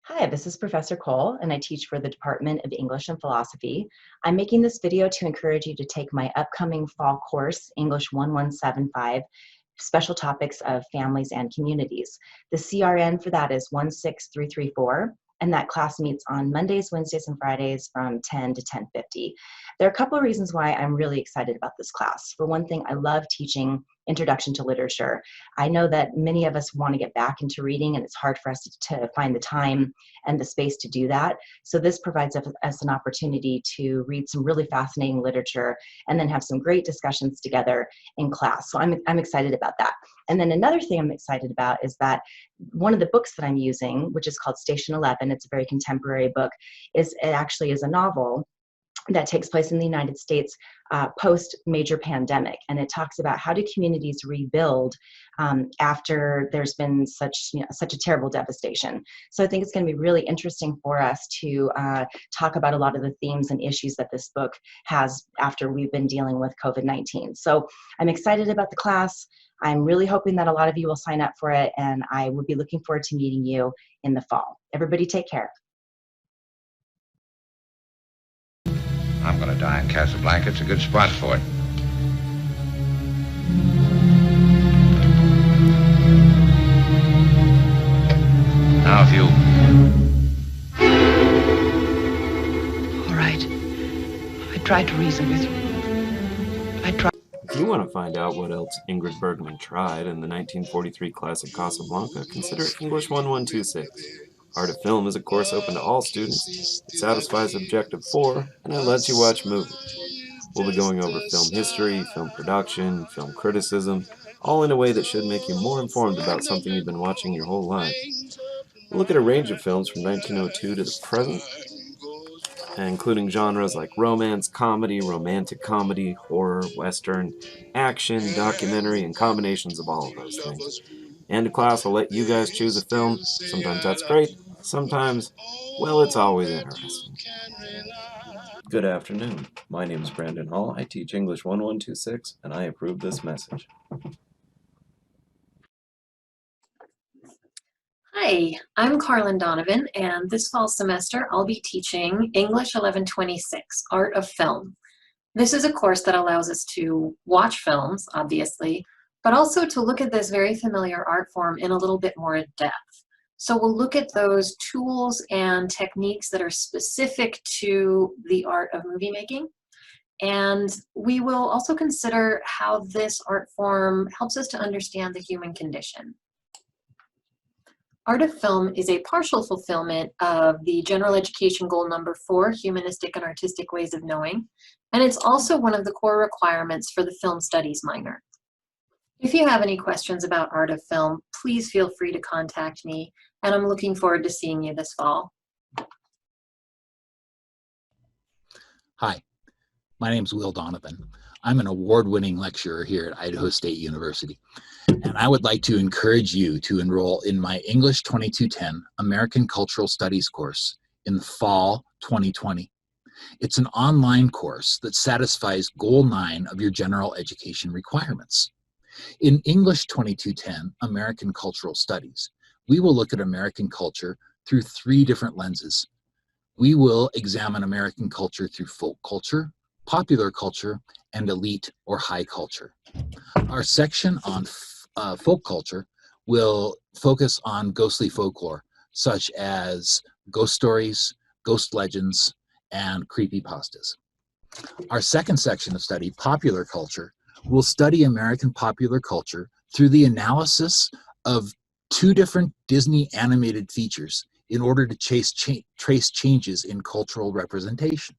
Hi, this is Professor Cole, and I teach for the Department of English and Philosophy. I'm making this video to encourage you to take my upcoming fall course, English 1175, Special Topics of Families and Communities. The CRN for that is 16334, and that class meets on Mondays, Wednesdays, and Fridays from 10 to 10:50. There are a couple of reasons why I'm really excited about this class. For one thing, I love teaching Introduction to Literature. I know that many of us want to get back into reading, and it's hard for us to find the time and the space to do that. So this provides us an opportunity to read some really fascinating literature and then have some great discussions together in class. So I'm excited about that. And then another thing I'm excited about is that one of the books that I'm using, which is called Station 11, it's a very contemporary book, it actually is a novel that takes place in the United States post major pandemic, and it talks about how do communities rebuild after there's been such a terrible devastation. So I think it's going to be really interesting for us to talk about a lot of the themes and issues that this book has after we've been dealing with COVID-19. So I'm excited about the class. I'm really hoping that a lot of you will sign up for it, and I will be looking forward to meeting you in the fall. Everybody take care. I'm going to die in Casablanca. It's a good spot for it. Now, if you... All right. I tried to reason with you. I tried. If you want to find out what else Ingrid Bergman tried in the 1943 classic Casablanca, consider English 1126. Art of Film is a course open to all students. It satisfies Objective 4, and it lets you watch movies. We'll be going over film history, film production, film criticism, all in a way that should make you more informed about something you've been watching your whole life. We'll look at a range of films from 1902 to the present, including genres like romance, comedy, romantic comedy, horror, western, action, documentary, and combinations of all of those things. And the class will let you guys choose a film. Sometimes that's great, sometimes, well, it's always interesting. Good afternoon. My name is Brandon Hall. I teach English 1126, and I approve this message. Hi, I'm Carlin Donovan, and this fall semester I'll be teaching English 1126, Art of Film. This is a course that allows us to watch films, obviously, but also to look at this very familiar art form in a little bit more depth. So we'll look at those tools and techniques that are specific to the art of movie making. And we will also consider how this art form helps us to understand the human condition. Art of Film is a partial fulfillment of the General Education Goal number 4, Humanistic and Artistic Ways of Knowing, and it's also one of the core requirements for the Film Studies minor. If you have any questions about Art of Film, please feel free to contact me, and I'm looking forward to seeing you this fall. Hi, my name is Will Donovan. I'm an award-winning lecturer here at Idaho State University, and I would like to encourage you to enroll in my English 2210 American Cultural Studies course in fall 2020. It's an online course that satisfies Goal 9 of your general education requirements. In English 2210 American Cultural Studies, we will look at American culture through 3 different lenses. We will examine American culture through folk culture, popular culture, and elite or high culture. Our section on folk culture will focus on ghostly folklore, such as ghost stories, ghost legends, and creepypastas. Our second section of study, popular culture, will study American popular culture through the analysis of 2 different Disney animated features in order to trace changes in cultural representation.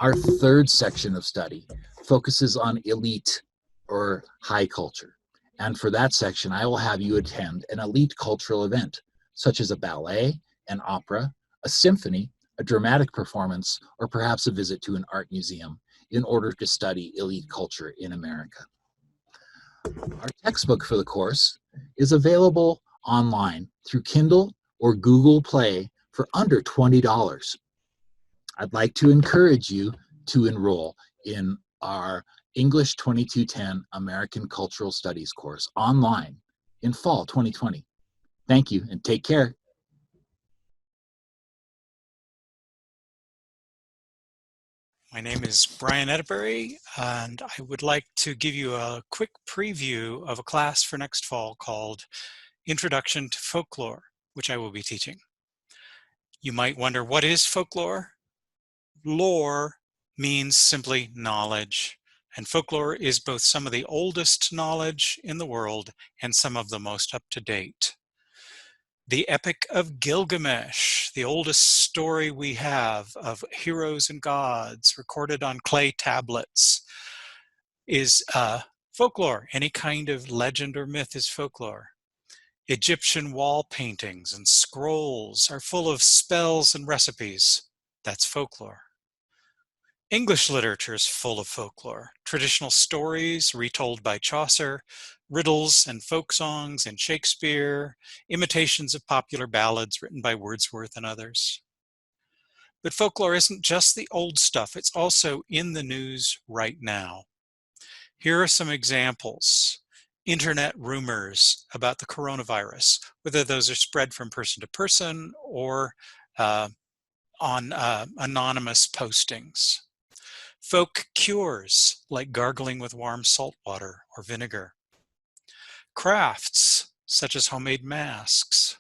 Our third section of study focuses on elite or high culture. And for that section, I will have you attend an elite cultural event, such as a ballet, an opera, a symphony, a dramatic performance, or perhaps a visit to an art museum in order to study elite culture in America. Our textbook for the course is available online through Kindle or Google Play for under $20. I'd like to encourage you to enroll in our English 2210 American Cultural Studies course online in fall 2020. Thank you and take care. My name is Brian Edberry, and I would like to give you a quick preview of a class for next fall called Introduction to Folklore, which I will be teaching. You might wonder, what is folklore? Lore means simply knowledge, and folklore is both some of the oldest knowledge in the world and some of the most up-to-date. The Epic of Gilgamesh, the oldest story we have of heroes and gods recorded on clay tablets, is folklore. Any kind of legend or myth is folklore. Egyptian wall paintings and scrolls are full of spells and recipes. That's folklore. English literature is full of folklore. Traditional stories retold by Chaucer, riddles and folk songs in Shakespeare, imitations of popular ballads written by Wordsworth and others. But folklore isn't just the old stuff, it's also in the news right now. Here are some examples. Internet rumors about the coronavirus, whether those are spread from person to person or on anonymous postings. Folk cures, like gargling with warm salt water or vinegar. Crafts, such as homemade masks.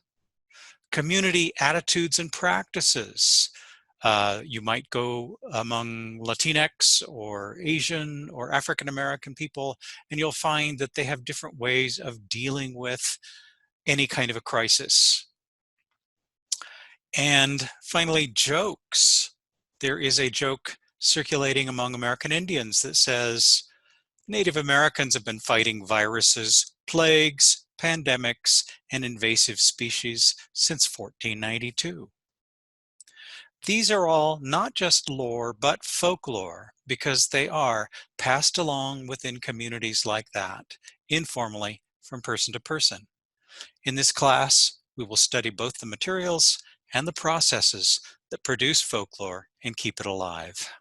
Community attitudes and practices. You might go among Latinx or Asian or African American people, and you'll find that they have different ways of dealing with any kind of a crisis. And finally, jokes. There is a joke circulating among American Indians that says, Native Americans have been fighting viruses, plagues, pandemics, and invasive species since 1492. These are all not just lore, but folklore, because they are passed along within communities like that, informally, from person to person. In this class, we will study both the materials and the processes that produce folklore and keep it alive.